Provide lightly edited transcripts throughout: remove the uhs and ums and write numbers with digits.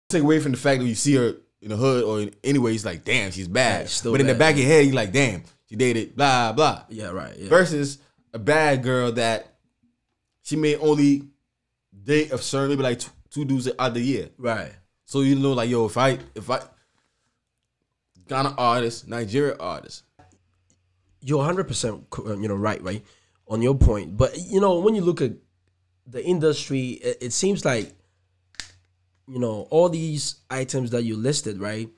take away from the fact that you see her in the hood or anyway, he's like, damn, she's bad. But in the back of your head, you're like, damn, she dated blah blah. Yeah, right. Yeah. Versus a bad girl that she may only date a certain, maybe like two dudes out the year. Right. So you know, like, yo, if I Ghana artist, Nigeria artist. You're 100% right on your point. But when you look at the industry, it seems like all these items that you listed, right,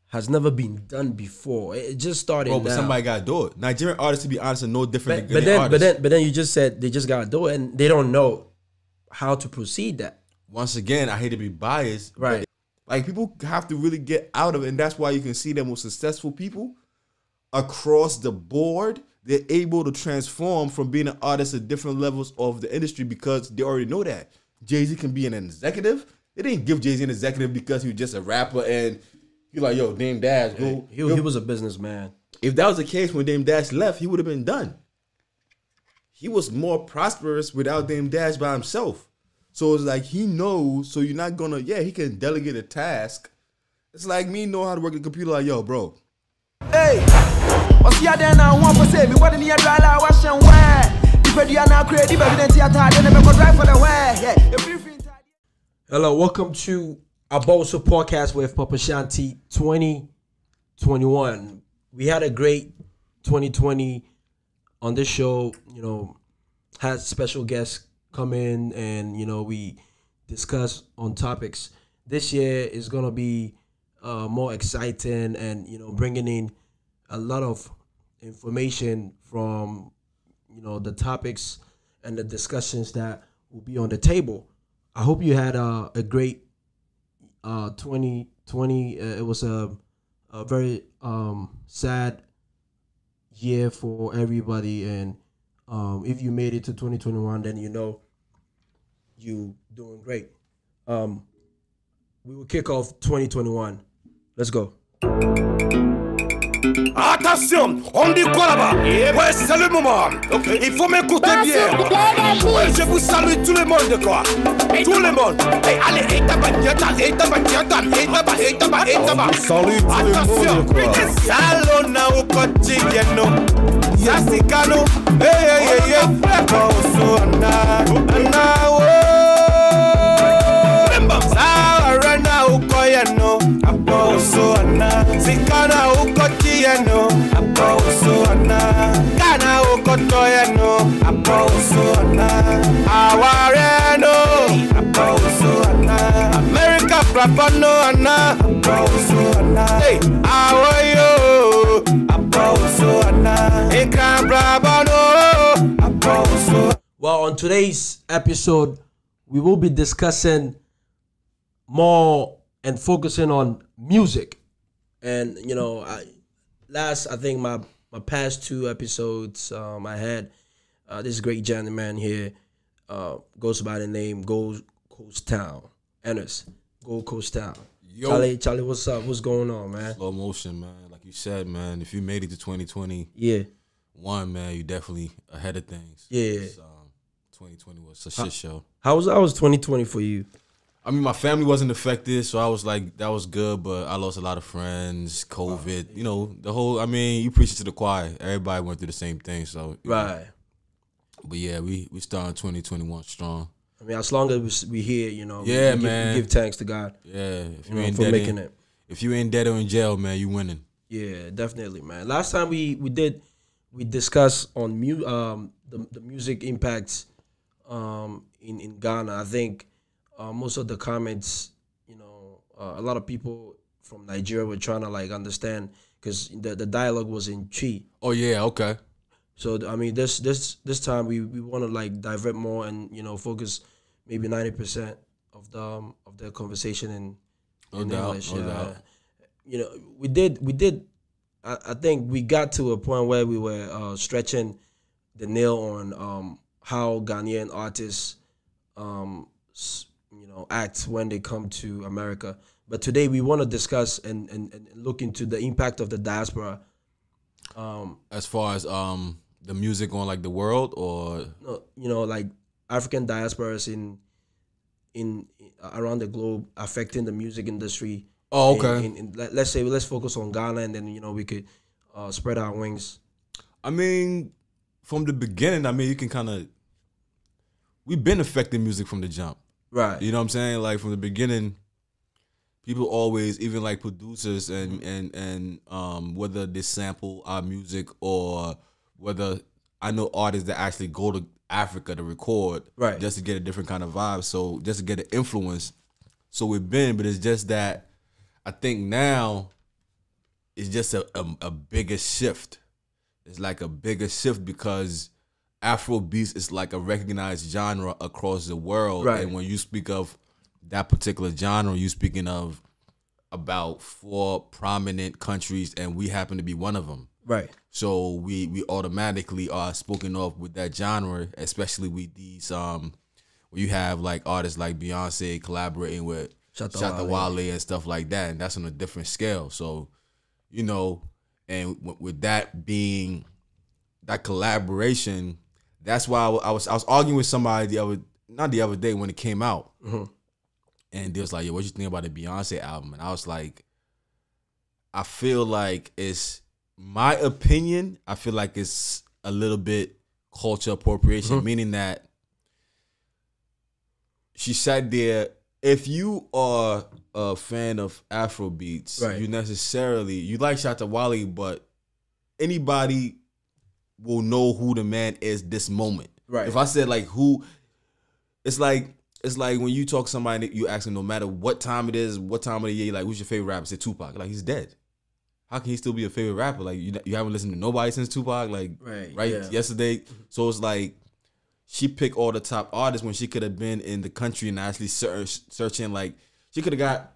has never been done before. It just started. But somebody got to do it. Nigerian artists, to be honest, are no different than Ghanaian artists. But then you just said they just got to do it, and they don't know how to proceed that. Once again, I hate to be biased, right? Like, people have to really get out of it, and that's why you can see that most successful people across the board, they're able to transform from being an artist at different levels of the industry because they already know that. Jay-Z can be an executive. They didn't give Jay-Z an executive because he was just a rapper and you're like, yo, Dame Dash, go. He was a businessman. If that was the case when Dame Dash left, he would have been done. He was more prosperous without Dame Dash by himself. So it's like he knows, so you're not gonna, he can delegate a task. It's like me knowing how to work the computer, like, yo, bro. Hey, what's your day now? One for say, me what in your dry like wash and wear. If you are now creative, evidence your time, then never go drive for the wear. Hello, welcome to AbowosoPodcast with Papa Shanti 2021. We had a great 2020 on this show. Had special guests come in and we discuss on topics. This year is gonna be more exciting and bringing in a lot of information from the topics and the discussions that will be on the table. I hope you had a great 2020. It was a very sad year for everybody, and if you made it to 2021, then you doing great. We will kick off 2021. Let's go. Attention, on dit quoi là-bas? Ouais, c'est le moment. Okay. Il faut m'écouter bien. Ouais, je vous salue tout le monde, quoi. Tout le monde. Hey, allez, salut tout le monde, quoi. Salona au quotidien. Yasikano. Hey. Ana. Sarana ukoyano. Abowoso ana. Sikana ukotiano. Abowoso ana. Kana ukotoyano. Abowoso ana. Awareno. Abowoso ana. America brabano ana. Abowoso ana. Hey, awoyo. Abowoso ana. Eka brabano. Abowoso. Well, on today's episode, we will be discussing more and focusing on music. And I think my past two episodes, I had this great gentleman here, goes by the name Gold Coast Town, Ennis, Gold Coast Town. Yo. Charlie, what's up? What's going on, man? Slow motion, man. Like you said, man, if you made it to 2020, man, you definitely ahead of things. Yeah. 2020 was a shit show. How was 2020 for you? I mean, my family wasn't affected, so I was like, that was good, but I lost a lot of friends, COVID, the whole, you preach it to the choir. Everybody went through the same thing, so. Right. But yeah, we started 2021 strong. I mean, as long as we here, man. Give thanks to God. Yeah. If you ain't for making it. If you ain't dead or in jail, man, you winning. Yeah, definitely, man. Last time we discussed on the music impacts in Ghana. I think most of the comments, a lot of people from Nigeria were trying to understand because the dialogue was in Chi. Oh yeah, okay. So I mean, this time we want to divert more and focus maybe 90% of the conversation in English. We did. I think we got to a point where we were stretching the nail on how Ghanaian artists act when they come to America. But today we want to discuss and look into the impact of the diaspora. As far as the music on the world, or African diasporas in around the globe affecting the music industry. Oh, okay. And let's focus on Ghana, and then we could spread our wings. I mean, from the beginning, I mean, you can kind of, we've been affecting music from the jump. Right. You know what I'm saying? Like from the beginning, people always, even like producers and whether they sample our music or whether, I know artists that actually go to Africa to record, right, just to get a different kind of vibe. So just to get an influence. So we've been, but it's just that I think now it's just a bigger shift. It's like a bigger shift because Afro beats is like a recognized genre across the world. Right. And when you speak of that particular genre, you're speaking of about 4 prominent countries, and we happen to be one of them. Right. So we automatically are spoken of with that genre, especially with these where you have like artists like Beyonce collaborating with Shatta Wale and stuff like that, and that's on a different scale. So, and with that being that collaboration, that's why I was arguing with somebody not the other day when it came out, and they was like, "Yo, what you think about the Beyonce album?" And I was like, I feel like it's my opinion. I feel like it's a little bit culture appropriation, meaning that she sat there. If you are a fan of Afro beats, right, you like Shatta Wale, but anybody will know who the man is this moment. Right. If I said like who, it's like when you talk to somebody, you ask them no matter what time it is, what time of the year, like who's your favorite rapper? Say Tupac. Like he's dead. How can he still be a favorite rapper? Like you haven't listened to nobody since Tupac, like right yeah. Yesterday. So it's like she picked all the top artists when she could have been in the country and actually searching. Like she could have got.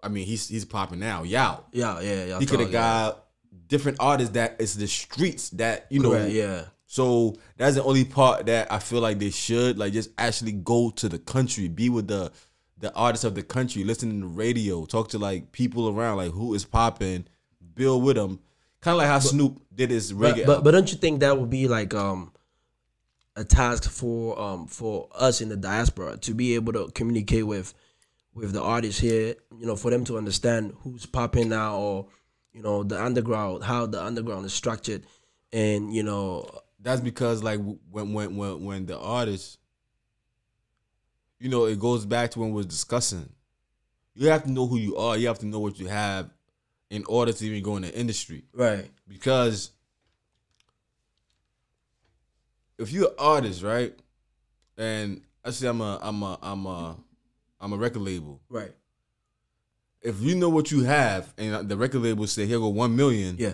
I mean, he's popping now. Yao. Yeah. He could have got different artists that it's the streets that you know. Correct, yeah. So that's the only part that I feel like they should like just actually go to the country, be with the artists of the country, listen to the radio, talk to like people around, like who is popping, build with them. Kind of like how Snoop did his reggae. But don't you think that would be like a task for us in the diaspora to be able to communicate with the artists here, for them to understand who's popping now, or the underground, how the underground is structured, and that's because like when the artists, it goes back to when we was discussing. You have to know who you are. You have to know what you have in order to even go in the industry. Right. Because if you're an artist, right, and I say I'm a record label. Right. If you know what you have, and the record label say, "Here go 1 million." Yeah.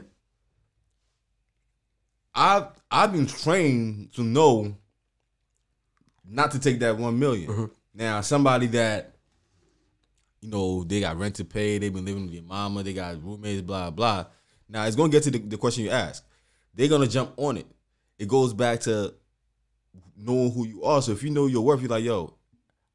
I've been trained to know not to take that 1 million. Now, somebody that, they got rent to pay, they've been living with your mama, they got roommates, blah, blah. Now, it's going to get to the question you asked. They're going to jump on it. It goes back to knowing who you are. So if you know your worth, you're like, yo,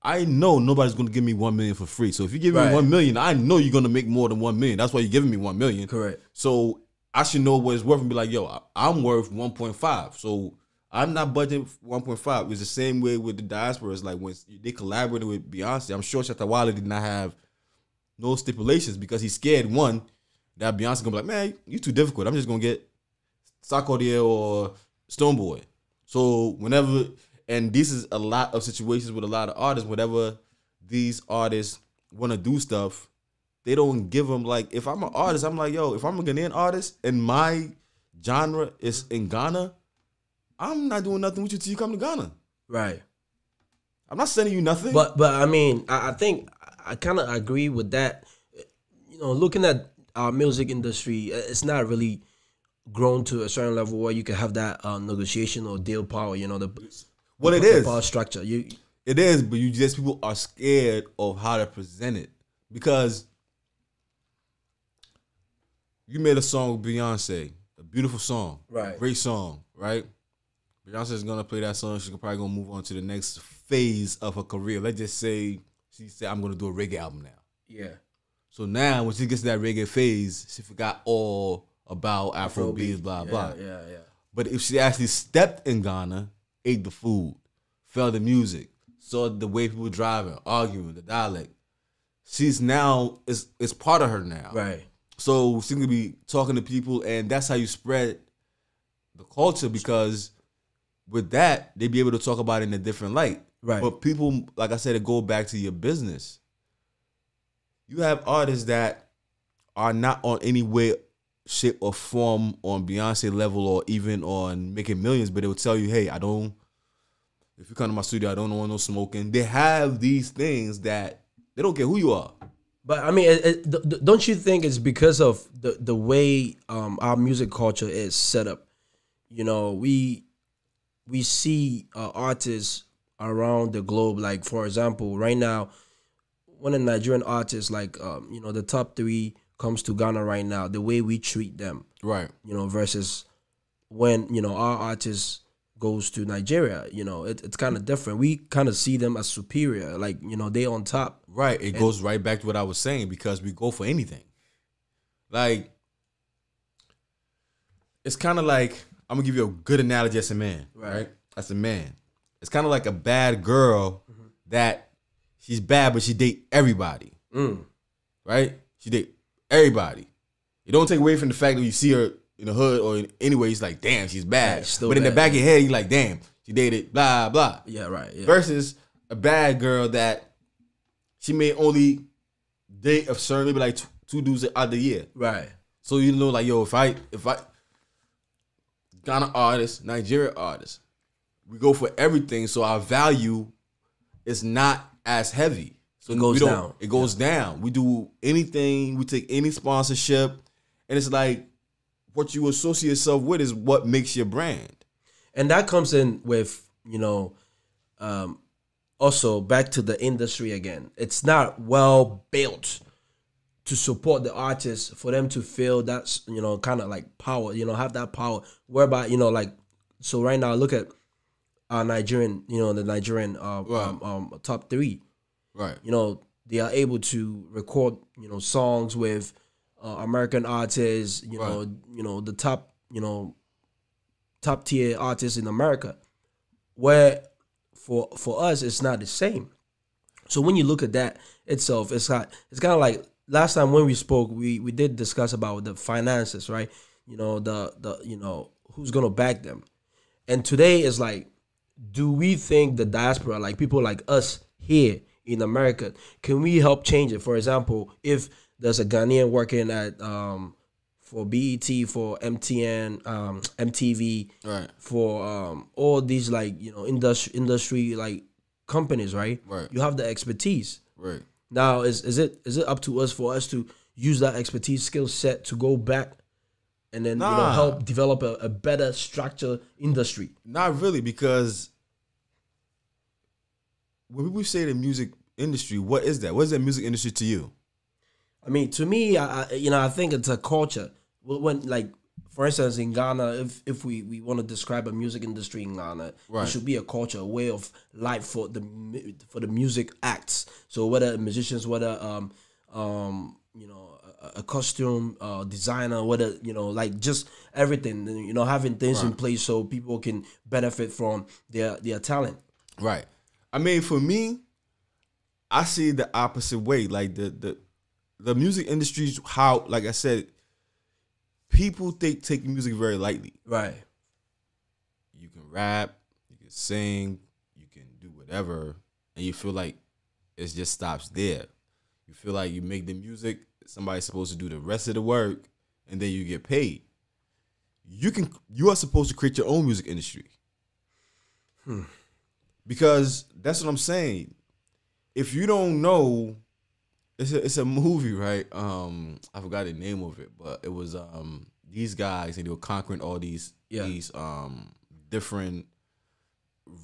I know nobody's going to give me 1 million for free. So if you give me 1 million, I know you're going to make more than 1 million. That's why you're giving me 1 million. Correct. So I should know what it's worth and be like, yo, I'm worth 1.5. So I'm not budgeting 1.5. It's the same way with the Diaspora. It's like when they collaborated with Beyonce, I'm sure Shatta Wale did not have no stipulations because he's scared, one, that Beyonce gonna be like, man, you too difficult. I'm just gonna get Sarkodie or Stonebwoy. So whenever, and this is a lot of situations with a lot of artists, whenever these artists want to do stuff, they don't give them, like, if I'm an artist, I'm like, yo, if I'm a Ghanaian artist and my genre is in Ghana, I'm not doing nothing with you till you come to Ghana. Right. I'm not sending you nothing. But I mean, I think I kind of agree with that. Looking at our music industry, it's not really grown to a certain level where you can have that negotiation or deal power. It is the power structure. It is, but people are scared of how to present it because you made a song with Beyonce, a beautiful song, right? Great song, right? Beyonce's gonna play that song. She's probably gonna move on to the next phase of her career. Let's just say she said, "I'm gonna do a reggae album now." Yeah. So now, when she gets to that reggae phase, she forgot all about Afrobeats, blah blah. Yeah. But if she actually stepped in Ghana, ate the food, felt the music, saw the way people driving, arguing, the dialect. She's now it's part of her now. Right. So she's gonna be talking to people, and that's how you spread the culture, because with that, they be able to talk about it in a different light. Right. But people, like I said, to go back to your business, you have artists that are not on any way, shape, or form on Beyonce level or even on making millions, but they will tell you, hey, if you come to my studio, I don't want no smoking. They have these things that they don't care who you are. But I mean, don't you think it's because of the way our music culture is set up? You know, we see artists around the globe. Like, for example, right now, one of the Nigerian artists, like the top 3 comes to Ghana right now. The way we treat them, right? Versus when our artists goes to Nigeria, it's kind of different. We kind of see them as superior, like they on top. Right. It goes right back to what I was saying, because we go for anything. Like, it's kind of like, I'm gonna give you a good analogy as a man, right? As a man, it's kind of like a bad girl that she's bad, but she date everybody, right? She date everybody. You don't take away from the fact that you see her in the hood or anyway, he's like, damn, she's bad. Yeah, but in the back of your head, you're like, damn, she dated blah blah. Yeah, right. Yeah. Versus a bad girl that she may only date a certain, maybe like two dudes out of the year. Right. So like, yo, if I Ghana artists, Nigeria artists, we go for everything, so our value is not as heavy. So it goes down. It goes down. We do anything, we take any sponsorship, and it's like what you associate yourself with is what makes your brand. And that comes in with, also back to the industry again. It's not well built to support the artists for them to feel that's, kind of like power, have that power. Whereby, so right now, look at our Nigerian, the Nigerian top 3. Right. They are able to record, songs with American artists, the top, top tier artists in America. Where for us, it's not the same. So when you look at that itself, it's kind of like last time when we spoke, we did discuss about the finances, right? The who's gonna back them. And today is like, do we think the diaspora, like people like us here in America, can we help change it? For example, if there's a Ghanaian working at for BET, for MTN, MTV, right, for all these industry like companies, right? Right. You have the expertise. Right. Now, is it up to us for us to use that expertise skill set to go back and then help develop a better structured industry? Not really, because when people say the music industry, what is that? What is that music industry to you? I mean, to me, I think it's a culture. When, like, for instance, in Ghana, if we want to describe a music industry in Ghana, right, it should be a culture, a way of life for the music acts. So whether musicians, whether a costume designer, whether like just everything, having things in place so people can benefit from their talent. Right. I mean, for me, I see the opposite way. Like the music industry, how, like I said, people take music very lightly. Right. You can rap, you can sing, you can do whatever, and you feel like it just stops there. You feel like you make the music, somebody's supposed to do the rest of the work, and then you get paid. You are supposed to create your own music industry. Because that's what I'm saying. If you don't know, it's a movie, right? I forgot the name of it, but it was these guys, and they were conquering all these different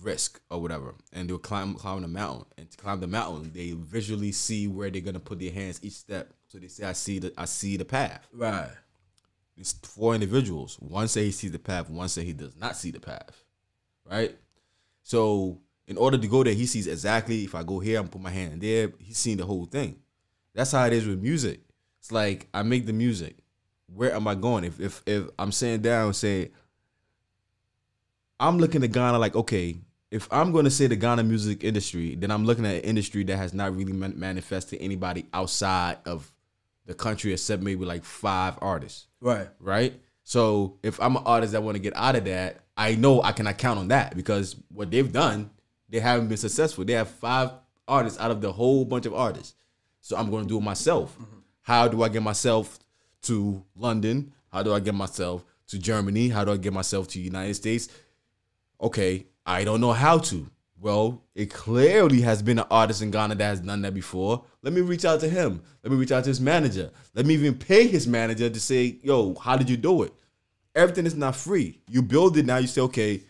risk or whatever, and they were climbing the mountain. And to climb the mountain, they visually see where they're gonna put their hands each step. So they say, I see the path. Right. It's 4 individuals. One say he sees the path, one say he does not see the path. Right? So in order to go there, he sees exactly, if I go here, I'm gonna put my hand in there. He's seeing the whole thing. That's how it is with music. It's like, I make the music. Where am I going? If I'm sitting down and say, I'm looking at Ghana like, okay, if I'm going to say the Ghana music industry, then I'm looking at an industry that has not really manifested anybody outside of the country except maybe like 5 artists. Right? So if I'm an artist that want to get out of that, I know I cannot count on that because what they've done, they haven't been successful. They have 5 artists out of the whole bunch of artists. So I'm going to do it myself. How do I get myself to London? How do I get myself to Germany? How do I get myself to the United States? Okay, I don't know how to. Well, it clearly has been an artist in Ghana that has done that before. Let me reach out to him. Let me reach out to his manager. Let me even pay his manager to say, yo, how did you do it? Everything is not free. You build it now. You say, okay,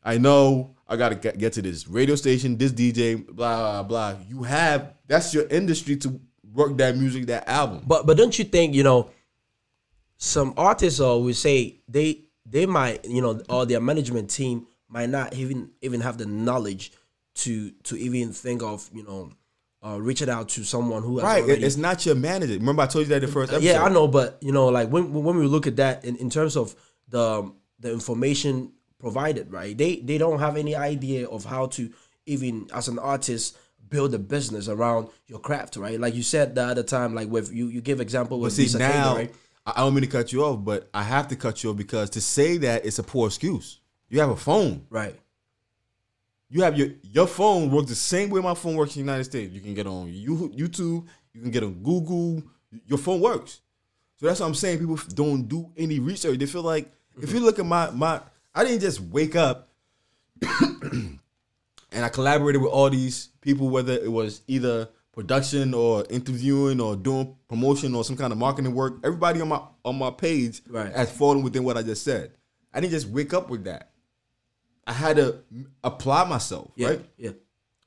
I know I got to get to this radio station, this DJ, blah, blah, blah. That's your industry to work that music, that album. But don't you think, some artists will say they might, or their management team might not even have the knowledge to even think of, reaching out to someone who has already... It's not your manager. Remember I told you that in the first episode? Yeah, I know, but like when we look at that in terms of the information provided, right? They don't have any idea of how to even as an artist build a business around your craft, right? Like you said the other time, like with you give example with see now, right? I don't mean to cut you off, but I have to cut you off because to say that it's a poor excuse. You have a phone. Right. You have your phone works the same way my phone works in the United States. You can get on YouTube, you can get on Google, your phone works. So that's what I'm saying. People don't do any research. They feel like, if you look at my I didn't just wake up and I collaborated with all these people, whether it was either production or interviewing or doing promotion or some kind of marketing work. Everybody on my page has fallen within what I just said. I didn't just wake up with that. I had to apply myself, right? Yeah.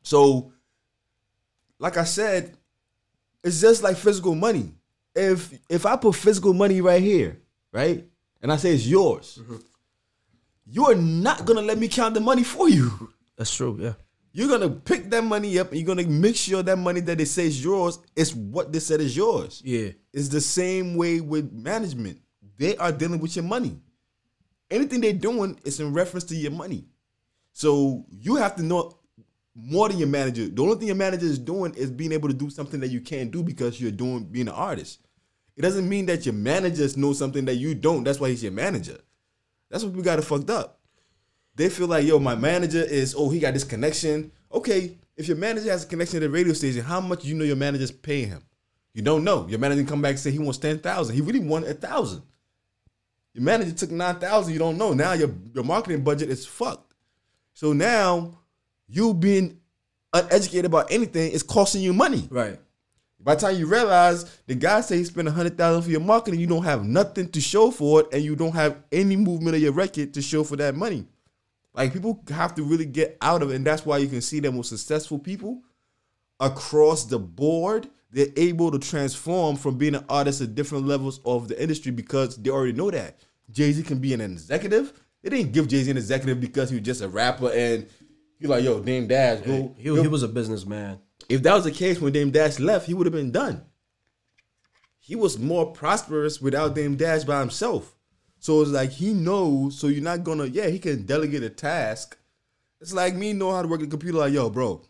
So, like I said, it's just like physical money. If I put physical money right here, right, and I say it's yours, you are not gonna let me count the money for you. That's true. Yeah. You're gonna pick that money up and you're gonna make sure that money that they say is yours is what they said is yours. Yeah. It's the same way with management. They are dealing with your money. Anything they're doing is in reference to your money. So you have to know more than your manager. The only thing your manager is doing is being able to do something that you can't do because you're being an artist. It doesn't mean that your manager knows something that you don't. That's why he's your manager. That's what we got it fucked up. They feel like, yo, my manager he got this connection. Okay, if your manager has a connection to the radio station, how much you know your manager's paying him? You don't know. Your manager come back and say he wants 10,000. He really wanted 1,000. Your manager took 9,000. You don't know. Now your marketing budget is fucked. So now you being uneducated about anything is costing you money. Right. By the time you realize the guy say he spent 100,000 for your marketing, you don't have nothing to show for it, and you don't have any movement of your record to show for that money. Like, people have to really get out of it, and that's why you can see the most successful people across the board. They're able to transform from being an artist at different levels of the industry because they already know that. Jay-Z can be an executive. They didn't give Jay-Z an executive because he was just a rapper and you're like, yo, Dame Dash, go. He was a businessman. If that was the case when Dame Dash left, he would have been done. He was more prosperous without Dame Dash by himself. So it's like he knows, so you're not gonna, he can delegate a task. It's like me knowing how to work the computer, like, yo, bro,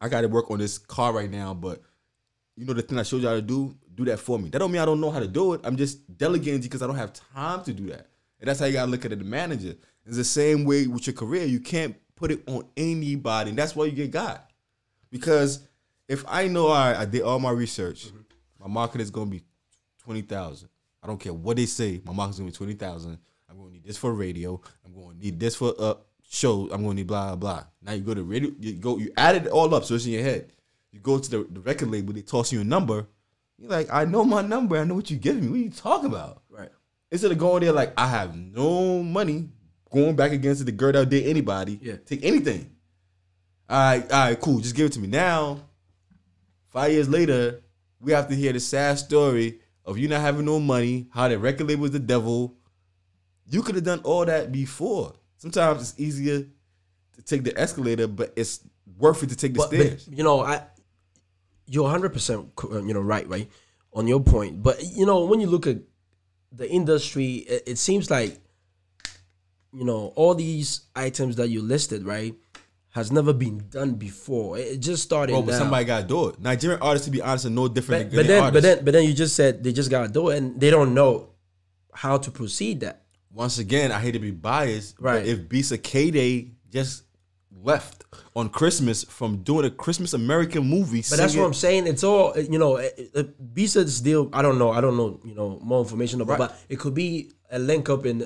I gotta work on this car right now, but you know the thing I showed you how to do that for me. That don't mean I don't know how to do it. I'm just delegating because I don't have time to do that. And that's how you gotta look at it, the manager. It's the same way with your career. You can't put it on anybody, and that's why you get got. Because if I know I did all my research, my market is gonna be 20,000. I don't care what they say. My market's gonna be 20,000. I'm gonna need this for radio. I'm gonna need this for show. I'm gonna need blah blah blah. Now you go to radio. You add it all up, so it's in your head. You go to the record label. They toss you a number. You're like, I know my number. I know what you're giving me. What are you talking about? Right. Instead of going there like, I have no money, going back against the girl that did anybody. Yeah. Take anything. All right, cool. Just give it to me. Now, 5 years later, we have to hear the sad story of you not having no money, how the record label was the devil. You could have done all that before. Sometimes it's easier to take the escalator, but it's worth it to take the stairs. But, you're 100% right on your point. But when you look at the industry, it seems like all these items that you listed, right? has never been done before. It just started. Bro, but now. somebody got to do it. Nigerian artists, to be honest, are no different But than artists. then you just said they just gotta do it, and they don't know how to proceed that. Once again, I hate to be biased, Right. but if Bisa K-Day just left on Christmas from doing a Christmas American movie, But that's what I'm saying. It's all Bisa's deal. I don't know. More information about, Right. but it could be a link up in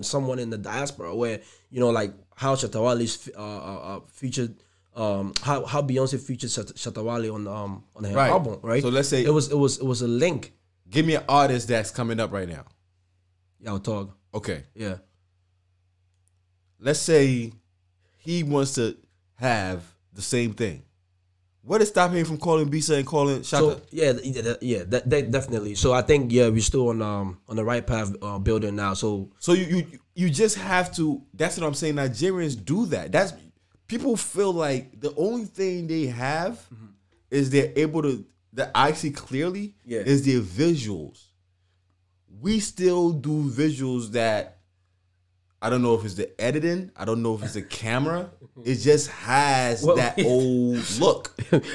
someone in the diaspora where like how Shatta Wale's featured. How Beyonce featured Shatta Wale on her Right. album, right? So let's say it was a link. Give me an artist that's coming up right now. Yo, Tog. Okay. Yeah. Let's say he wants to have the same thing. What is stopping him from calling Bisa and calling Shatta? So that definitely. So I think we're still on the right path building now. So you just have to. That's what I'm saying. Nigerians do that. That's people feel like the only thing they have is they're able to. That I see clearly is their visuals. We still do visuals that I don't know if it's the editing. I don't know if it's the camera. It just has that old look.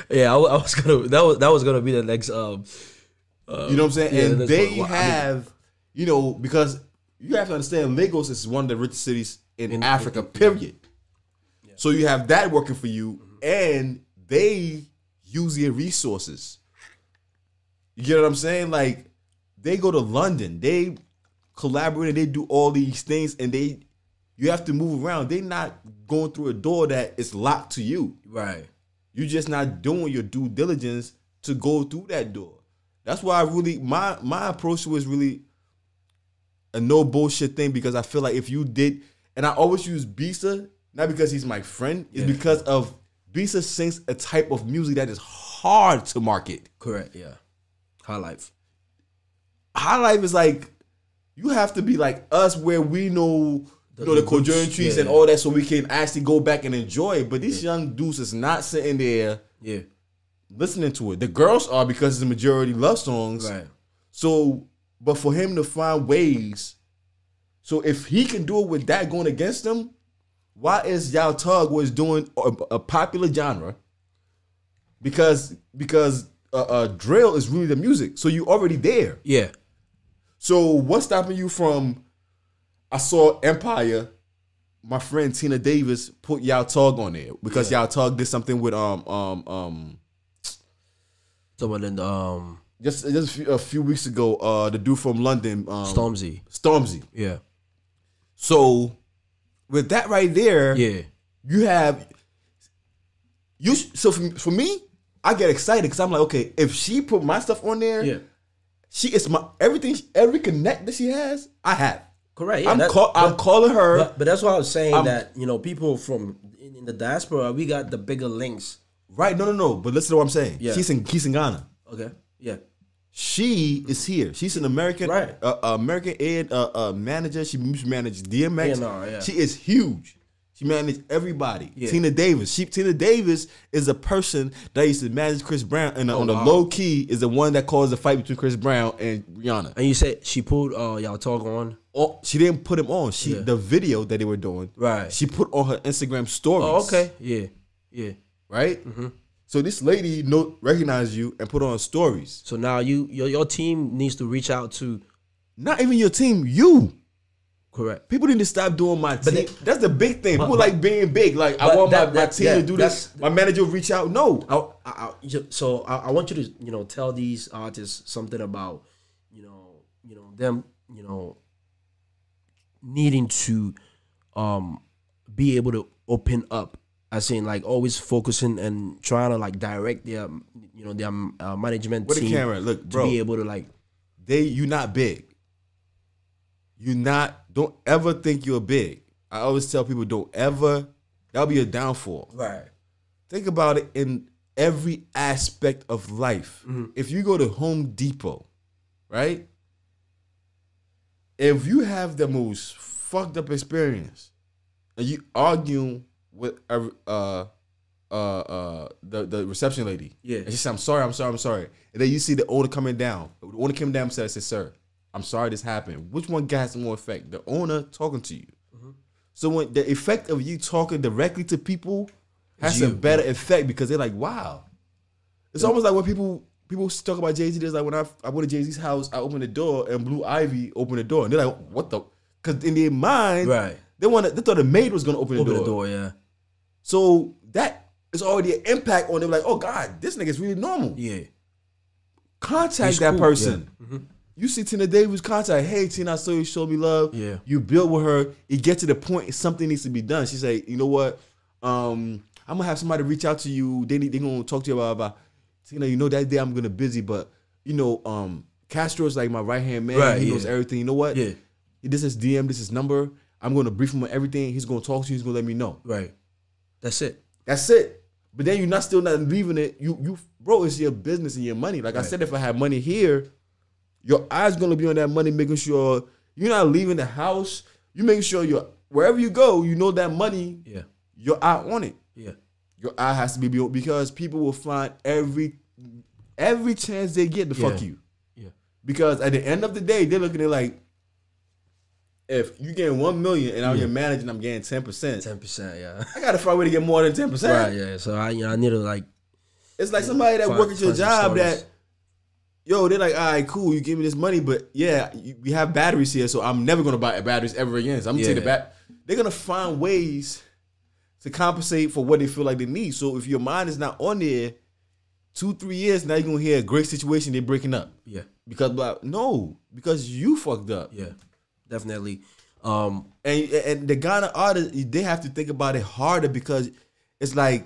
Yeah, I was gonna. That was gonna be the next. You know what I'm saying? And they have, because you have to understand, Lagos is one of the richest cities in Africa. Period. Yeah. So you have that working for you, and they use their resources. You get what I'm saying? Like they go to London, they collaborate, they do all these things, and you have to move around. They're not going through a door that is locked to you. Right. You're just not doing your due diligence to go through that door. That's why I really my approach was really a no bullshit thing, because I feel like if you did, and I always use Bisa, not because he's my friend, it's because of Bisa sings a type of music that is hard to market. Correct, yeah. High life. High life is like, you have to be like us where we know the conjunctions and all that, so we can actually go back and enjoy it. But these young dudes is not sitting there listening to it. The girls are, because it's the majority love songs. Right. So, but for him to find ways, so if he can do it with that going against him, why is Yao Tug was doing a popular genre? Because drill is really the music. So you already there. Yeah. So what's stopping you from? I saw Empire. My friend Tina Davis put Yao Tug on there because Yao Tug did something with someone in the just a few weeks ago. The dude from London, Stormzy. Yeah. So with that right there, you have you. So for me, I get excited because I'm like, okay, if she put my stuff on there, she is my everything. Every connect that she has, I have. Correct. Yeah, I'm calling her. But that's why I was saying that people from in the diaspora, we got the bigger links. Right? No. But listen to what I'm saying. Yeah. She's in Ghana. Okay. Yeah. She is here. She's an American, right? American manager. She managed DMX. Yeah. She is huge. She managed everybody. Yeah. Tina Davis. Tina Davis is a person that used to manage Chris Brown, and on the low key is the one that caused the fight between Chris Brown and Rihanna. And you said she pulled Yao Tug on. Oh, she didn't put him on. The video that they were doing. Right. She put on her Instagram stories. Oh, okay. Yeah. Right. Mm-hmm. So this lady recognized you and put on stories. So now your team needs to reach out to. Not even your team. You. Correct. People need to stop doing my team. That's the big thing. People like being big. Like, I want my team to do this. My manager will reach out. No. So I want you to tell these artists something about them needing to be able to open up. I saying like always focusing and trying to like direct their their management with team. The camera, look, bro. To be able to like you not big. Don't ever think you're big. I always tell people that'll be a downfall. Right. Think about it in every aspect of life. Mm-hmm. If you go to Home Depot, right? If you have the most fucked up experience and you argue with the reception lady, and she said, I'm sorry. And then you see the owner coming down. The owner came down and said, sir, I'm sorry this happened. Which one has more effect? The owner talking to you. Mm-hmm. So when the effect of you talking directly to people has a better effect because they're like, wow. It's almost like when people talk about Jay-Z, there's like when I went to Jay-Z's house, I opened the door and Blue Ivy opened the door. And they're like, what the? Because in their mind, they thought the maid was going to open the door. Yeah. So that is already an impact on them. Like, oh, God, this nigga's really normal. Yeah. Contact that person. Yeah. You see Tina Davis contact, hey, Tina, I saw you show me love. Yeah. You build with her. It gets to the point something needs to be done. She say, you know what? I'm going to have somebody reach out to you. They going to talk to you about Tina, you know, that day I'm going to busy, but, you know, Castro's like my right-hand man. Right, he knows everything. You know what? Yeah. This is DM, this is number. I'm going to brief him on everything. He's going to talk to you. He's going to let me know. Right. That's it. But then you're still not leaving it. You bro, it's your business and your money. Like I said, if I have money here, your eye's going to be on that money, making sure you're not leaving the house. You making sure wherever you go, you know that money, your eye on it. Yeah. Your eye has to be built because people will find every chance they get to fuck you. Yeah. Because at the end of the day, they're looking at like, if you getting 1 million and I'm your manager and I'm getting 10%. 10%, yeah. I gotta find a way to get more than 10%. Right, yeah. So I need to like. It's like somebody that work at your job that, they're like, all right, cool, you give me this money, but we have batteries here, so I'm never gonna buy batteries ever again. So I'm gonna take the back. They're gonna find ways to compensate for what they feel like they need. So if your mind is not on there, 2-3 years now, you're gonna hear a great situation, they're breaking up. Yeah. Because you fucked up. Yeah. Definitely. And the Ghana artists, they have to think about it harder because it's like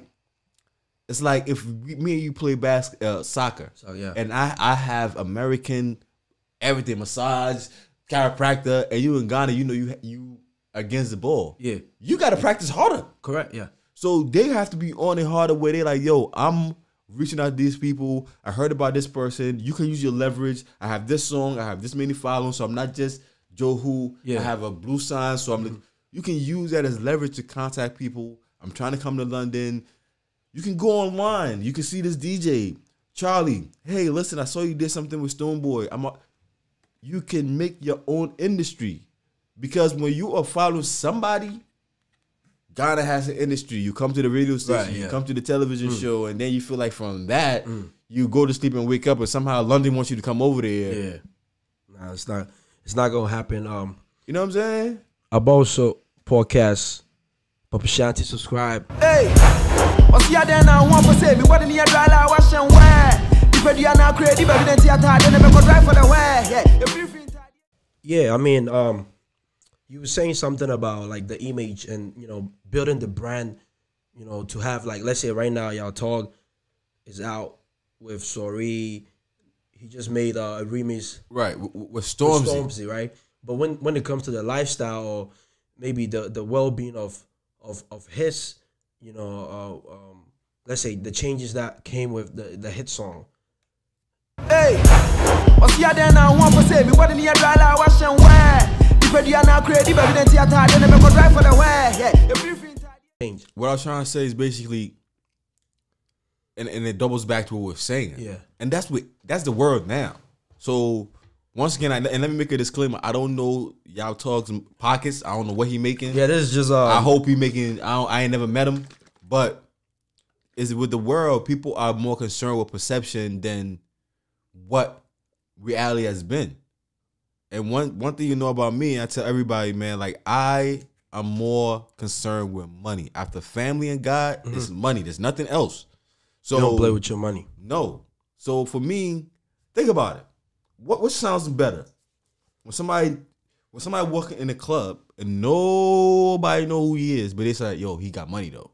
if me and you play soccer, and I have American everything, massage, chiropractor, and you in Ghana, you know you against the ball. Yeah. You got to practice harder. Correct, yeah. So they have to be on it harder where they're like, yo, I'm reaching out to these people. I heard about this person. You can use your leverage. I have this song. I have this many followers, so I'm not just Joe Who. I have a blue sign, so you can use that as leverage to contact people. I'm trying to come to London. You can go online. You can see this DJ, Charlie. Hey, listen, I saw you did something with Stoneboy. You can make your own industry because when you are following somebody, Ghana has an industry. You come to the radio station, you come to the television show, and then you feel like from that, you go to sleep and wake up, and somehow London wants you to come over there. Yeah. Nah, it's not gonna happen. You know what I'm saying? AbowosoPodcast. Papa Shanti, subscribe. Hey, what's the other now? One for say me what in the dry la wash and wear. If you are now creative, but then never go drive for the wear. Yeah, I mean, you were saying something about like the image and building the brand, to have like, let's say right now y'all talk is out with Sorry. He just made a remix, right, with Stormzy, right? But when it comes to the lifestyle or maybe the well-being of his, let's say the changes that came with the hit song. Hey, what's the other now? One for say me what in the dry la wash and wear. If you are now creative, but then never go drive for the wear. What I was trying to say is basically. And it doubles back to what we're saying. Yeah. And that's the world now. So once again, and let me make a disclaimer. I don't know y'all talks pockets. I don't know what he making. Yeah, this is just I hope he making I ain't never met him. But is with the world, people are more concerned with perception than what reality has been. And one thing you know about me, I tell everybody, man, like I am more concerned with money. After family and God, it's money. There's nothing else. So you don't play with your money. No. So for me, think about it. What sounds better? When somebody walking in the club and nobody know who he is, but they say, yo, he got money though.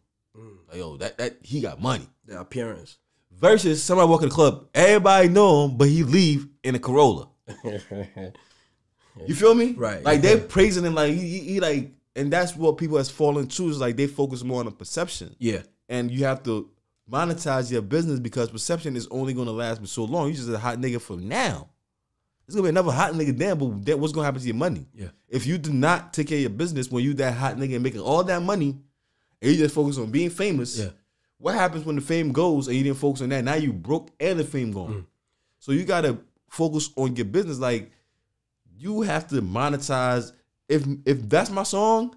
Like, yo, that he got money. The appearance. Versus somebody walking in the club, everybody know him, but he leave in a Corolla. You feel me? Right. Like they praising him like he like, and that's what people has fallen to, is like they focus more on the perception. Yeah. And you have to monetize your business because perception is only going to last for so long. You just a hot nigga for now. There's going to be another hot nigga then, but what's going to happen to your money? Yeah. If you do not take care of your business when you that hot nigga and making all that money and you just focus on being famous, what happens when the fame goes and you didn't focus on that? Now you broke and the fame gone. So you got to focus on your business. Like you have to monetize. If that's my song,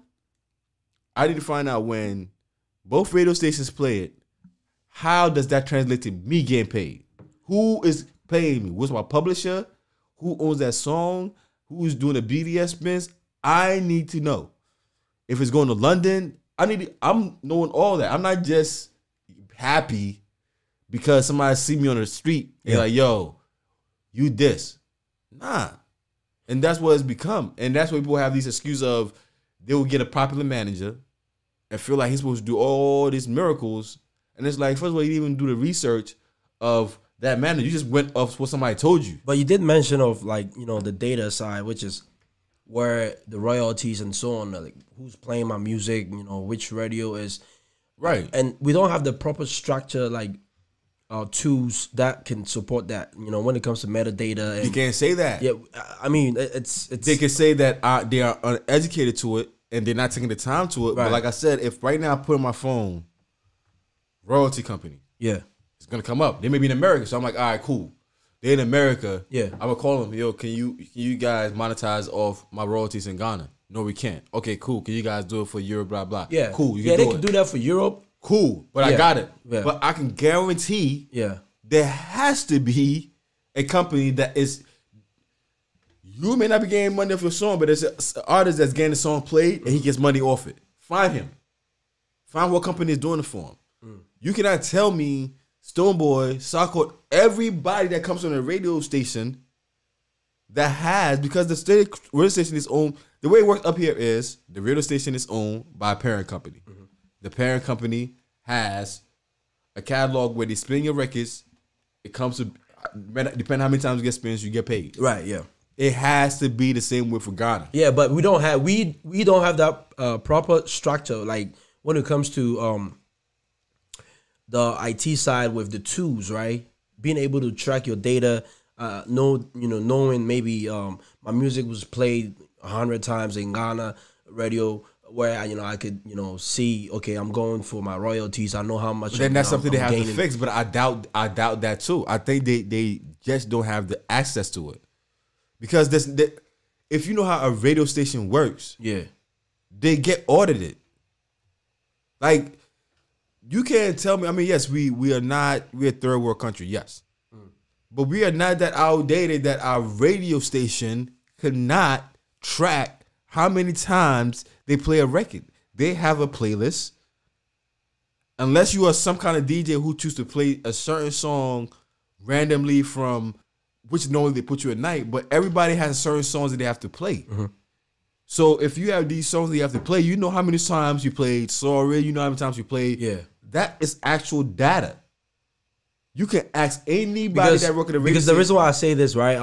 I need to find out when Both radio stations play it. How does that translate to me getting paid? Who is paying me? What's my publisher? Who owns that song? Who's doing the BDS spins? I need to know. If it's going to London, I'm knowing all that. I'm not just happy because somebody see me on the street and like, yo, you this. Nah. And that's what it's become. And that's why people have these excuses of they will get a popular manager and feel like he's supposed to do all these miracles. And it's like, first of all, you didn't even do the research of that manager. You just went off what somebody told you. But you did mention of like, you know, the data side, which is where the royalties and so on, like who's playing my music, you know, which radio is. Right. And we don't have the proper structure, like tools that can support that, you know, when it comes to metadata. And, you can't say that. Yeah, I mean, it's they can say that they are uneducated to it and they're not taking the time to it. Right. But like I said, if right now I put on my phone, royalty company, it's gonna come up. They may be in America, so I'm like, all right, cool. They're in America. Yeah, I'm gonna call them. Yo, can you guys monetize off my royalties in Ghana? No, we can't. Okay, cool. Can you guys do it for Europe? Blah blah. Yeah, cool. They can do that for Europe. Cool, but I got it. Yeah. But I can guarantee. There has to be a company that is. You may not be getting money off your song, but there's an artist that's getting the song played and he gets money off it. Find him. Find what company is doing it for him. You cannot tell me Stoneboy, Sarko, everybody that comes on a radio station that has, because the radio station is owned, the way it works up here is the radio station is owned by a parent company. The parent company has a catalog where they spin your records. It comes to, depending on how many times you get spins, you get paid. Right, yeah. It has to be the same way for Ghana. Yeah, but we don't have that proper structure. Like when it comes to the IT side with the tools, right? Being able to track your data, knowing maybe my music was played 100 times in Ghana radio, where I could see, okay, I'm going for my royalties. I know how much. Then that's something they have to fix, but I doubt that too. I think they just don't have the access to it. Because if you know how a radio station works, they get audited. Like, you can't tell me. I mean, yes, we're a third world country, yes, but we are not that outdated that our radio station could not track how many times they play a record. They have a playlist. Unless you are some kind of DJ who chooses to play a certain song randomly from. Which normally they put you at night, but everybody has certain songs that they have to play. So if you have these songs that you have to play, you know how many times you played Sorry, you know how many times you played. Yeah. That is actual data. You can ask anybody that work at the radio because the reason why I say this, right?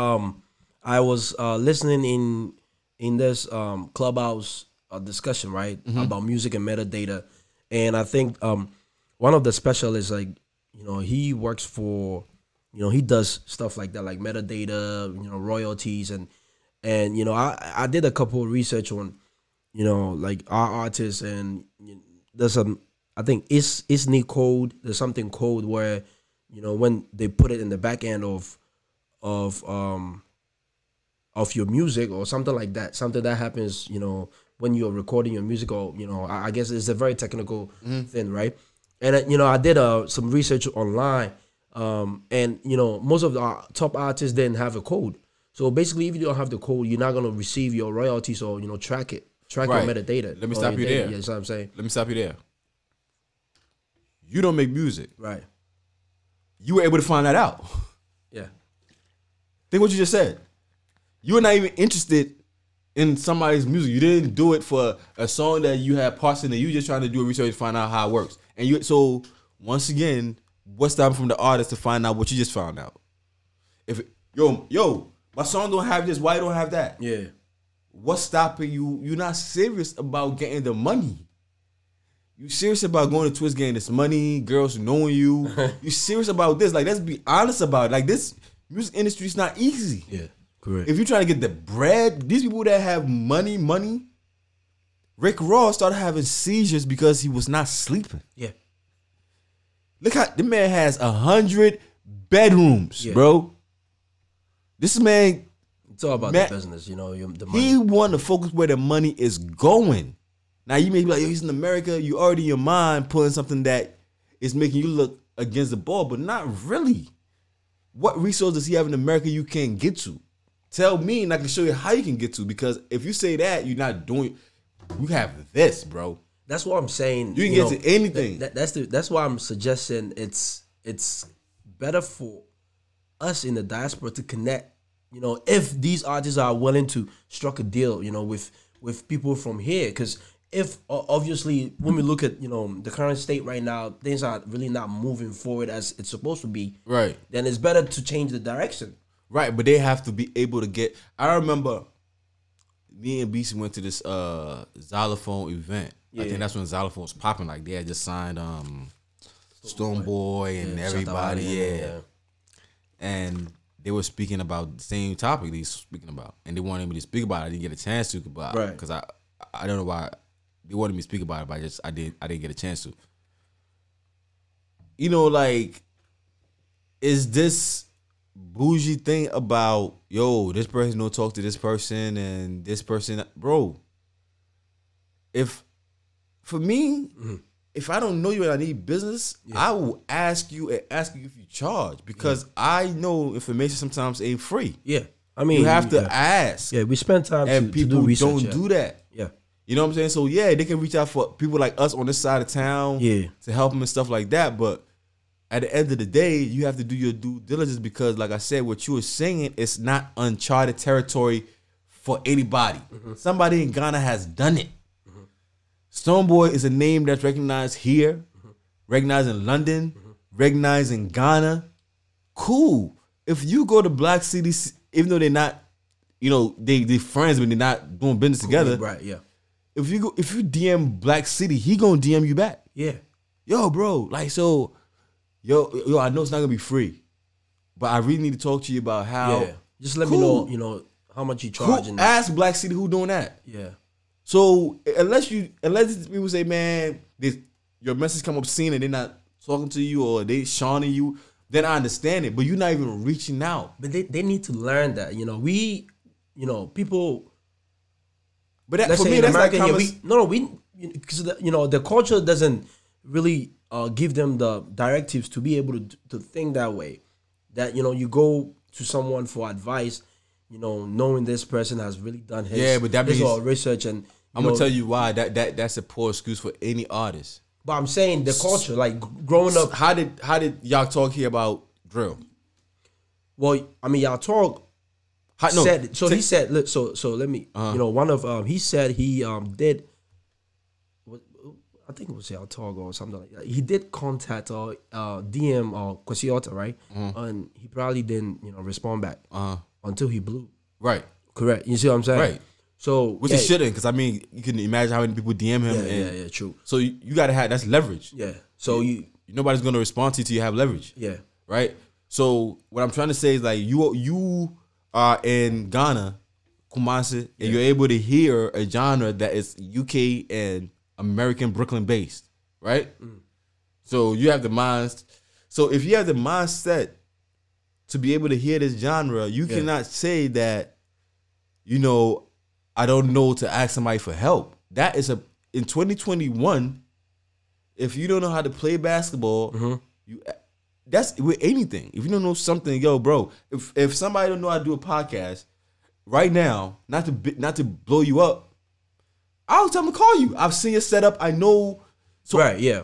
I was listening in this Clubhouse discussion, right, about music and metadata, and I think one of the specialists, like, he works for. He does stuff like that, like metadata, royalties, and I did a couple of research on, like our artists, and there's I think ISNI code. There's something code where, when they put it in the back end of your music or something like that, something that happens, when you're recording your music, or I guess it's a very technical thing, right? And I did some research online. And most of the top artists didn't have a code. So basically, if you don't have the code, you're not gonna receive your royalties or track your metadata. Let me stop you there. Yeah, that's what I'm saying. Let me stop you there. You don't make music, right? You were able to find that out. Yeah. Think what you just said. You were not even interested in somebody's music. You didn't do it for a song that you had parts in it. You just trying to do a research to find out how it works. And so once again. What's stopping from the artist to find out what you just found out? If yo, my song don't have this, why you don't have that? Yeah. What's stopping you? You're not serious about getting the money. You serious about going to Twist getting this money, girls knowing you. You serious about this? Like, let's be honest about it. Like, this music industry is not easy. Yeah, correct. If you're trying to get the bread, these people that have money. Rick Ross started having seizures because he was not sleeping. Yeah. Look how the man has 100 bedrooms, bro. This man, it's all about the business, the money. He want to focus where the money is going, Now you may be like, yo, he's in America. You already in your mind putting something that is making you look against the ball, but not really. What resource does he have in America you can't get to? Tell me, and I can show you how you can get to. Because if you say that, you're not doing. You have this, bro. That's what I'm saying. You can get to anything. That's why I'm suggesting it's better for us in the diaspora to connect. You know, if these artists are willing to struck a deal, you know, with people from here, because if obviously when we look at, you know, the current state right now, things are really not moving forward as it's supposed to be. Right. Then it's better to change the direction. Right, but they have to be able to get. I remember me and BC went to this xylophone event. Yeah. I think that's when xylophone was popping. Like they had just signed Stoneboy and everybody. Yeah. And they were speaking about the same topic they speaking about, and they wanted me to speak about it. I didn't get a chance to about it because I don't know why they wanted me to speak about it, but I didn't get a chance to. You know, like, is this bougie thing about, yo, this person don't talk to this person and this person, bro? If for me, if I don't know you and I need business, I will ask you and ask you if you charge, because I know information sometimes ain't free. Yeah, I mean, you have to ask. Yeah, we spend time and people to do research, don't do that. Yeah, you know what I'm saying. So yeah, they can reach out for people like us on this side of town. Yeah, to help them and stuff like that. But at the end of the day, you have to do your due diligence, because, like I said, what you were saying is not uncharted territory for anybody. Somebody in Ghana has done it. Stoneboy is a name that's recognized here, recognized in London, recognized in Ghana. Cool. If you go to black cities, even though they're not, you know, they friends, but they're not doing business together. Right, yeah. If you DM Black City, he gonna DM you back. Yeah. Yo, bro, like, so, yo, I know it's not gonna be free, but I really need to talk to you about how. Yeah. Just let me know, you know, how much you charge. Ask Black City who doing that. Yeah. So unless people say, man, your message come up seen and they're not talking to you or they shawning you, then I understand it. But you're not even reaching out. But they need to learn that. You know, people. But that, for me, that's America, like because the culture doesn't really give them the directives to be able to think that way. That, you know, you go to someone for advice, you know, knowing this person has really done his research, and I'm gonna tell you why that's a poor excuse for any artist. But I'm saying the culture, like growing up. How did y'all talk here about drill? Well, I mean, y'all talk. He said, look, so let me, you know, one of he said he did. I think it was y'all talk or something like that. He did contact or DM or Kwesiota, right? And he probably didn't, you know, respond back until he blew. Right. Correct. You see what I'm saying? Right. So which he shouldn't, because I mean, you can imagine how many people DM him. Yeah, true. So you gotta have, that's leverage. Yeah. So nobody's gonna respond to you till you have leverage. Yeah. Right. So what I'm trying to say is, like, you are in Ghana, Kumasi, and you're able to hear a genre that is UK and American Brooklyn based, right? So you have the mind. So if you have the mindset to be able to hear this genre, you cannot say that, you know, I don't know to ask somebody for help. That is in 2021. If you don't know how to play basketball, that's with anything. If you don't know something, yo, bro. If somebody don't know how to do a podcast right now, not to blow you up, I'll tell them to call you. I've seen your setup. I know. So right. Yeah.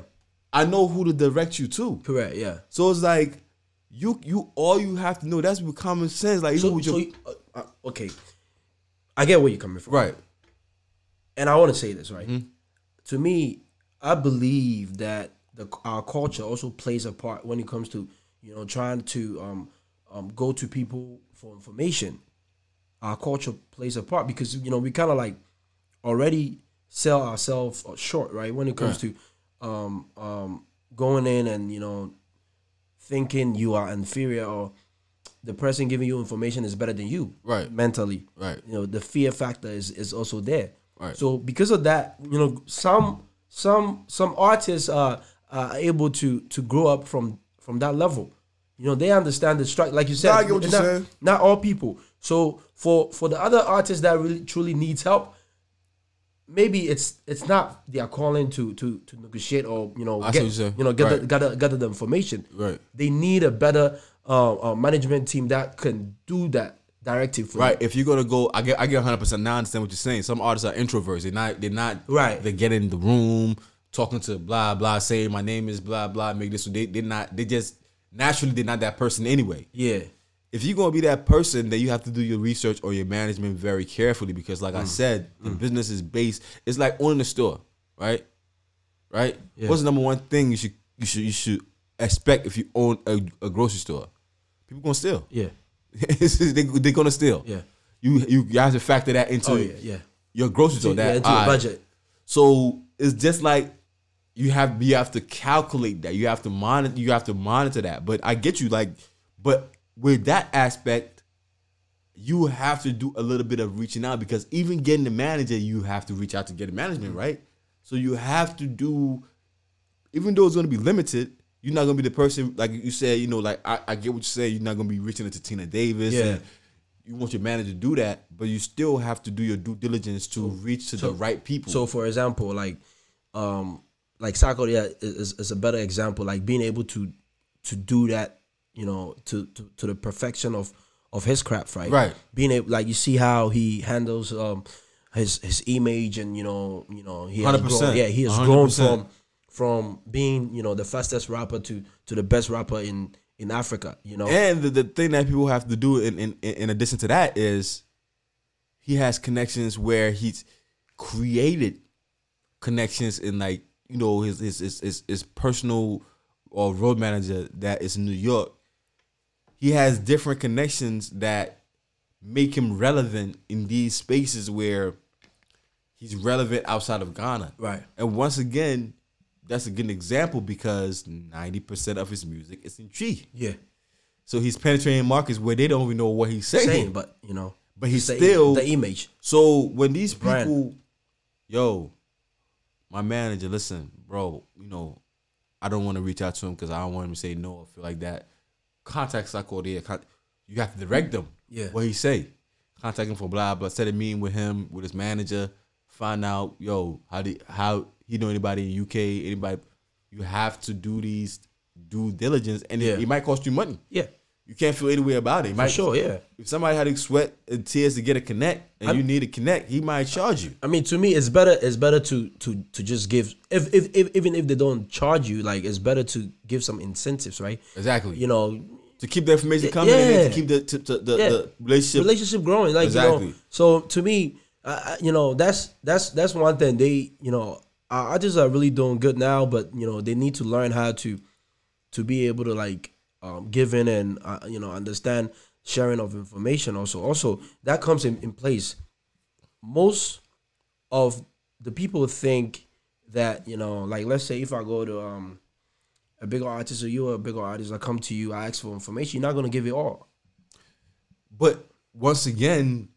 I know who to direct you to. Correct. Yeah. So it's like you all you have to know. That's with common sense. Like, okay, I get where you're coming from. Right. And I want to say this, right. To me, I believe that our culture also plays a part when it comes to, you know, trying to go to people for information. Our culture plays a part because, you know, we kind of like already sell ourselves short, right? When it comes to going in and, you know, thinking you are inferior or the person giving you information is better than you, right? Mentally, right? You know, the fear factor is also there, right? So because of that, you know, some artists are able to grow up from that level. You know, they understand the strike, like you said. I get what you're saying. Not all people. So for the other artists that really truly needs help, maybe it's not their calling to negotiate or get the information. Right. They need a better management team that can do that directive for right. them. If you're gonna go, I get 100%. Now I understand what you're saying. Some artists are introverts. They're not right. They get in the room talking to blah blah, saying my name is blah blah, make this. So they're not. They just naturally they're not that person anyway. Yeah. If you're gonna be that person, then you have to do your research or your management very carefully because, like I said, the business is based. It's like owning a store, right? Right. Yeah. What's the number one thing you should expect if you own a grocery store? People gonna steal. Yeah. They're gonna steal. Yeah. You have to factor that into your grocery store. That into your budget. So it's just like you have to calculate that. You have to monitor that. But I get you. But with that aspect, you have to do a little bit of reaching out because even getting the manager, you have to reach out to get the management, right? So you have to do, even though it's going to be limited, you're not going to be the person, like you said, like I get what you say, you're not going to be reaching out to Tina Davis. Yeah. And you want your manager to do that, but you still have to do your due diligence to reach to the right people. So, for example, like Sarkodie is a better example, like being able to do that, to the perfection of his craft, right? Right. Being able, like you see how he handles his image, and he has 100%. grown, he has 100%. grown from being the fastest rapper to the best rapper in Africa, And the thing that people have to do in addition to that is he has connections where he's created connections in his personal or road manager that is in New York. He has different connections that make him relevant in these spaces where he's relevant outside of Ghana. Right. And once again, that's a good example because 90% of his music is in G. Yeah. So he's penetrating markets where they don't even know what he's saying. But he's still the image. So when these people, brand. My manager, listen, bro, I don't want to reach out to him because I don't want him to say no or feel like that. Contact Sarkodie. You have to direct them. Yeah. What he say. Contact him for blah blah. Set a meeting with him, with his manager. Find out, how he know anybody in UK, anybody. You have to do these due diligence, and it might cost you money. Yeah. You can't feel any way about it. For sure, yeah. If somebody had to sweat and tears to get a connect, and you need a connect, he might charge you. I mean, to me, it's better to just give. Even if they don't charge you, like it's better to give some incentives, right? Exactly. To keep the information coming and to keep the relationship growing. Like exactly. So to me, that's one thing. They artists are really doing good now, but they need to learn how to be able to give in and understand sharing of information. Also that comes in place. Most of the people think that let's say if I go to a bigger artist or you're a bigger artist, I come to you, I ask for information, you're not gonna give it all. But once again,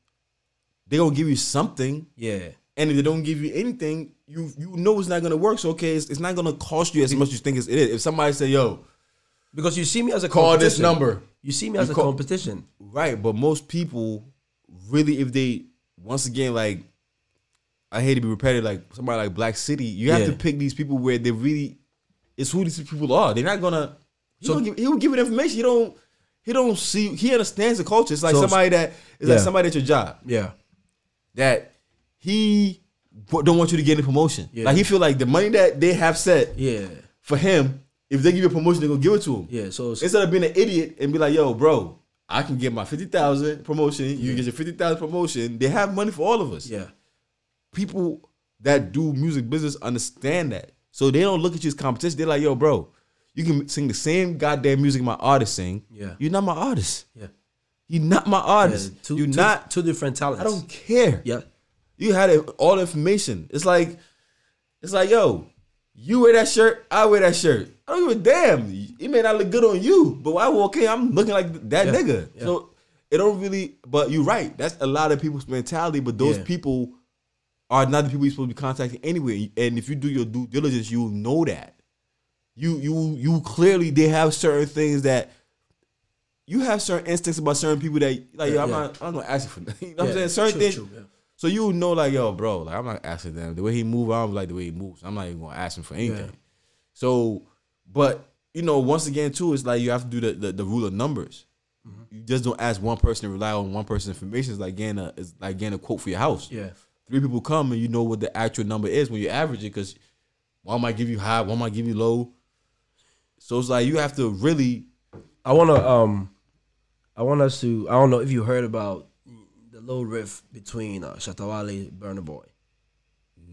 they're gonna give you something. Yeah. And if they don't give you anything, you know it's not gonna work. So it's not gonna cost you as much as you think it is. If somebody say, yo, because you see me as a call this number. You see me as a competition. Right, but most people really, if they, once again, I hate to be repetitive, like somebody like Black City, you have to pick these people where they really, it's who these people are. They're not gonna, he will give you information. He don't see, he understands the culture. It's like somebody that, like somebody at your job. Yeah. That he don't want you to get any promotion. Yeah. Like he feel like the money that they have set for him, if they give you a promotion, they're gonna give it to him. Yeah. So instead of being an idiot and be like, yo, bro, I can get my 50,000 promotion, you get your 50,000 promotion, they have money for all of us. Yeah. People that do music business understand that. So they don't look at you as competition. They're like, yo, bro, you can sing the same goddamn music my artist sing. Yeah. You're not my artist. Yeah. You're not my artist. Yeah, You're not two different talents. I don't care. Yeah. You had all the information. It's like, yo, you wear that shirt, I wear that shirt. I don't give a damn. It may not look good on you, but when I walk in, I'm looking like that nigga. Yeah. So it don't really, but you're right. That's a lot of people's mentality, but those people are not the people you're supposed to be contacting anyway. And if you do your due diligence, you'll know that. You clearly, they have certain things that, you have certain instincts about certain people that, like, I'm not gonna ask you for that. You know what I'm saying? Certain things. True, So you know, like, yo, bro, like, I'm not asking them. The way he move, I don't like the way he moves. I'm not even going to ask him for anything. Yeah. So, but, you know, once again, too, it's like you have to do the rule of numbers. You just don't ask one person to rely on one person's information. It's like getting a quote for your house. Yeah. 3 people come and you know what the actual number is when you average it, because one might give you high, one might give you low. So it's like you have to really. I want us to. I don't know if you heard about the little riff between Shatta Wale and Burna Boy.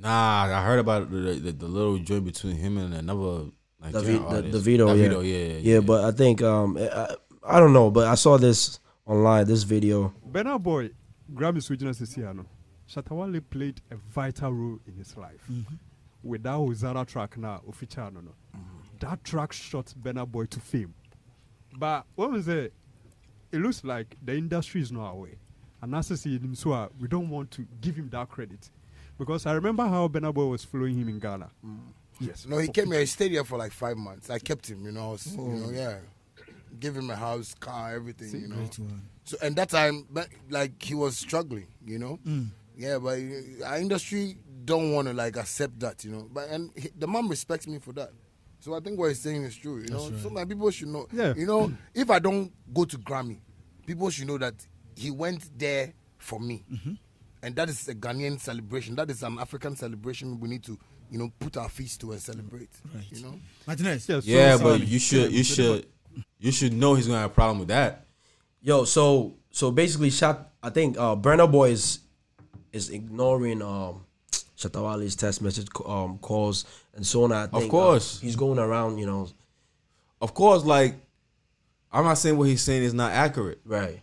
Nah, I heard about the little joint between him and another Nigerian artist. Davido, yeah. But I think I don't know, but I saw this online, this video. Burna Boy, Grammy Switching Siciano. Shatta Wale played a vital role in his life. With that Uzara track now, Ofichano. That track shot Burna Boy to fame. But what was it? It looks like the industry is not aware. And as I see him, so we don't want to give him that credit. Because I remember how Burna Boy was following him in Ghana. Yes. No, he came here. He stayed here for like 5 months. I kept him, you know. Give him a house, car, everything, you know. So, and that time, like, he was struggling, you know. Yeah, but our industry don't want to, like, accept that, you know. And the man respects me for that. So I think what he's saying is true, you know. Right. So my people should know, you know, if I don't go to Grammy, people should know that he went there for me. And that is a Ghanaian celebration. That is an African celebration we need to, you know, put our feet to and celebrate, you know. Martinez. But you should know he's going to have a problem with that. Yo, so basically, I think Burna Boy is ignoring Shatta Wale's text message calls and so on. I think, of course, he's going around, you know. Of course, like, I'm not saying what he's saying is not accurate. Right.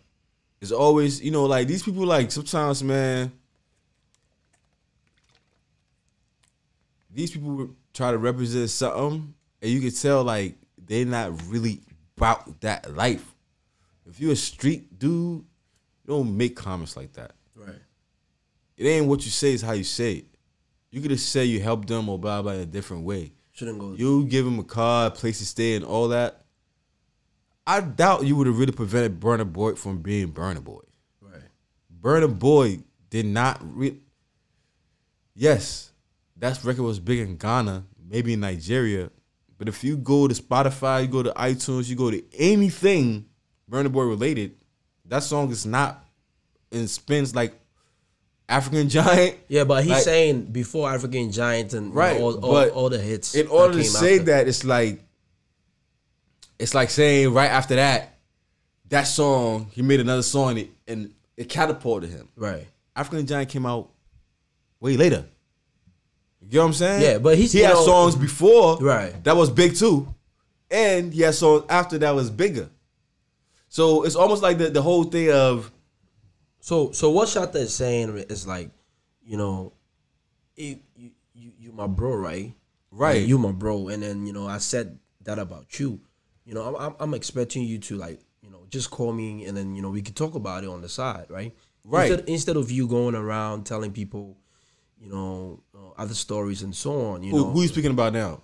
It's always, you know, like, these people, like, sometimes, man, these people try to represent something, and you can tell, like, they're not really about that life. If you're a street dude, you don't make comments like that. Right. It ain't what you say, it's how you say it. You could just say you helped them or blah, blah, in a different way. Shouldn't go. You give them a car, a place to stay, and all that. I doubt you would have really prevented Burna Boy from being Burna Boy. Right. Burna Boy did not. Yes, that record was big in Ghana, maybe in Nigeria. But if you go to Spotify, you go to iTunes, you go to anything Burna Boy related, that song is not in spins like African Giant. Yeah, but he's saying before African Giant and right, you know, all the hits. In order to say that, it's like saying right after that song, he made another song and it catapulted him. Right. African Giant came out way later. You know what I'm saying? Yeah, but he had songs before that was big too. And he had songs after that was bigger. So it's almost like the whole thing of So what Shatta is saying is like, you know, you my bro, right? Right. You my bro, and then, you know, I said that about you. You know, I'm expecting you to, like, you know, just call me and then, you know, we could talk about it on the side, right? Right. Instead of you going around telling people, you know, other stories and so on. You know, who are you speaking about now?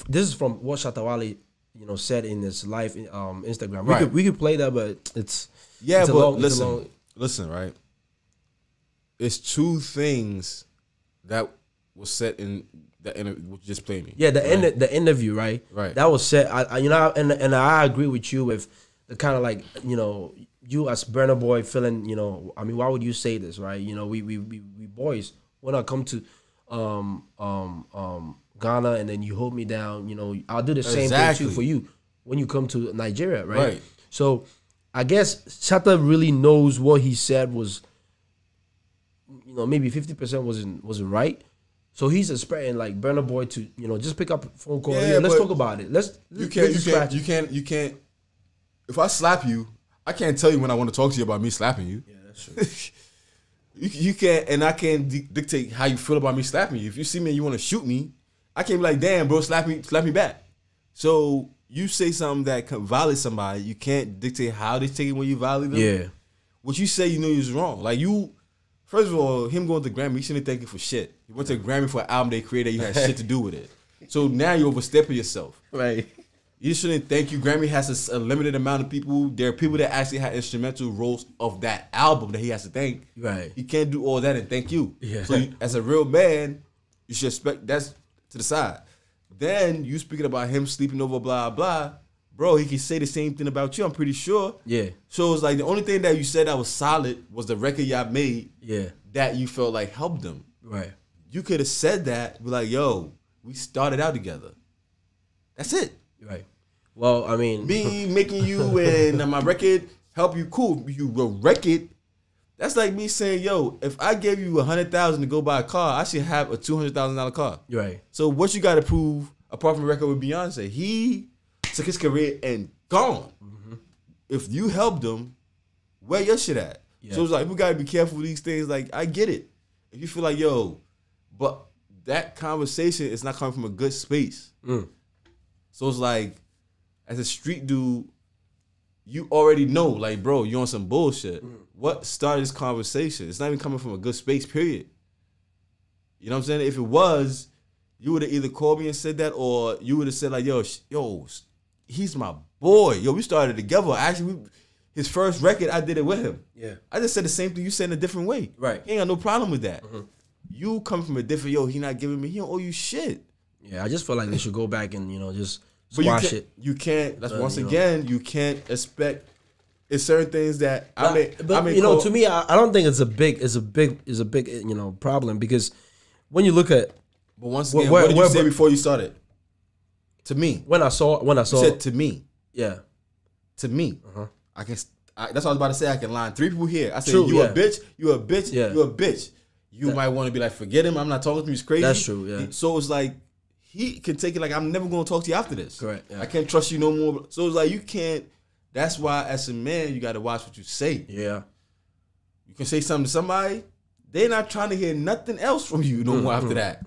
This is from what Shatta Wale, you know, said in his live Instagram. Right. We could play that, but it's listen, right? It's two things that was said in the interview. Just play me. Yeah, the interview, right? Right. That was said. And I agree with you with the kind of, like, you know, you as Burna Boy feeling, you know, I mean, why would you say this, right? You know, we boys, when I come to Ghana and then you hold me down, you know, I'll do the same thing too for you when you come to Nigeria, right? So I guess Shatta really knows what he said was, you know, maybe 50% wasn't right. So he's expecting, like, Burna Boy to, you know, just pick up a phone call. Yeah, let's talk about it. You can't. If I slap you, I can't tell you when I want to talk to you about me slapping you. Yeah, that's true. You can't, and I can't dictate how you feel about me slapping you. If you see me and you want to shoot me, I can't be like, damn, bro, slap me back. So you say something that can violate somebody, you can't dictate how they take it when you violate them. Yeah. What you say, you know, is wrong. Like, first of all, him going to Grammy, he shouldn't thank you for shit. He went to Grammy for an album they created, you had shit to do with it. So now you're overstepping yourself. Right. You shouldn't thank you. Grammy has a limited amount of people. There are people that actually had instrumental roles of that album that he has to thank. Right. He can't do all that and thank you. Yeah. So as a real man, you should expect that's to the side. Then you speaking about him sleeping over, blah, blah. Bro, he can say the same thing about you, I'm pretty sure. Yeah. So it's like the only thing that you said that was solid was the record y'all made that you felt like helped them. Right. You could have said that, be like, yo, we started out together. That's it. Right. Well, I mean, me making you and my record help you, cool. You will record. That's like me saying, yo, if I gave you $100,000 to go buy a car, I should have a $200,000 car. Right. So what you got to prove apart from a record with Beyonce? He took his career and gone. Mm-hmm. If you helped him, where your shit at? Yeah. So it's like we got to be careful with these things. Like I get it. If you feel like, yo, but that conversation is not coming from a good space. So it's like, as a street dude, you already know, like, bro, you on some bullshit. What started this conversation? It's not even coming from a good space, period. You know what I'm saying? If it was, you would have either called me and said that, or you would have said, like, yo, he's my boy. Yo, we started together. Actually, his first record, I did it with him. Yeah. I just said the same thing you said in a different way. Right. He ain't got no problem with that. You come from a different, yo, he not giving me, he don't owe you shit. Yeah, I just feel like they should go back and, just squash it. You can't, that's once again, you can't expect, it's certain things that I may to me, I don't think it's a big problem, because when you look at, but once again, what did you say before you started? To me. When I saw you said to me. Yeah. To me. That's what I was about to say. I can line 3 people here. I said, you a bitch, you a bitch, you a bitch. You might want to be like, forget him. I'm not talking to him. He's crazy. That's true, yeah. So it's like, he can take it like, I'm never going to talk to you after this. Correct. Yeah. I can't trust you no more. So it's like, you can't, that's why as a man, you got to watch what you say. Yeah. You can say something to somebody, they're not trying to hear nothing else from you no more after that.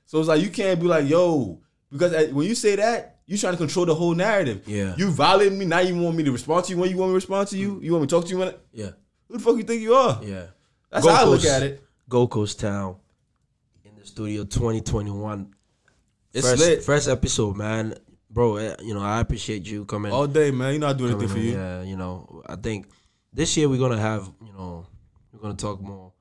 So it's like, you can't be like, yo, because when you say that, you trying to control the whole narrative. Yeah. You violated me, now you want me to respond to you when you want me to respond to you? You want me to talk to you Yeah. Who the fuck you think you are? Yeah. That's how I look at it. Gold Coast Town in the studio 2021. It's lit. First episode, man. Bro, I appreciate you coming. All day, man. You know I do anything for you. Yeah, I think this year we're going to have, we're going to talk more,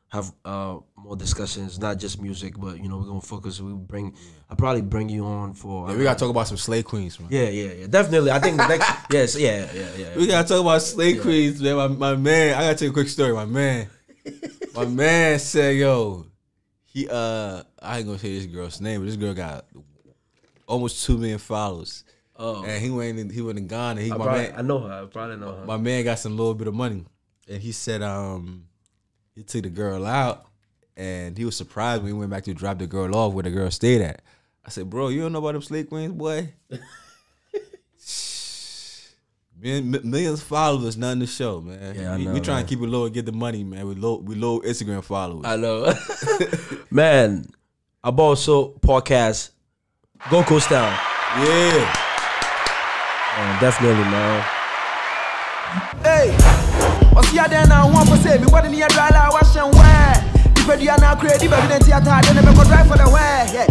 have more discussions, not just music, but, we're going to focus. I'll probably bring you on for... we got to talk about some slave queens, man. Yeah. Definitely. I think the next... Yes, yeah. We got to talk about slave queens, man. My man, I got to tell you a quick story. My man said, yo, I ain't gonna say this girl's name, but this girl got almost 2 million followers. Oh. And he went in Ghana. I know her. I probably know her. My man got some little bit of money. And he said he took the girl out, and he was surprised when he went back to drop the girl off where the girl stayed at. I said, bro, you don't know about them slave queens, boy? Millions of followers, nothing to show, man. Yeah, I know, we trying to keep it low and get the money, man. We low Instagram followers. I know. Man, AbowosoPodcast, Gold Coast Town. Yeah. Definitely, man. Hey, what's your day now? One for say me, what in your dry wash and wear? You now create the evidence, you're tired, and never go drive for the wear. Yeah.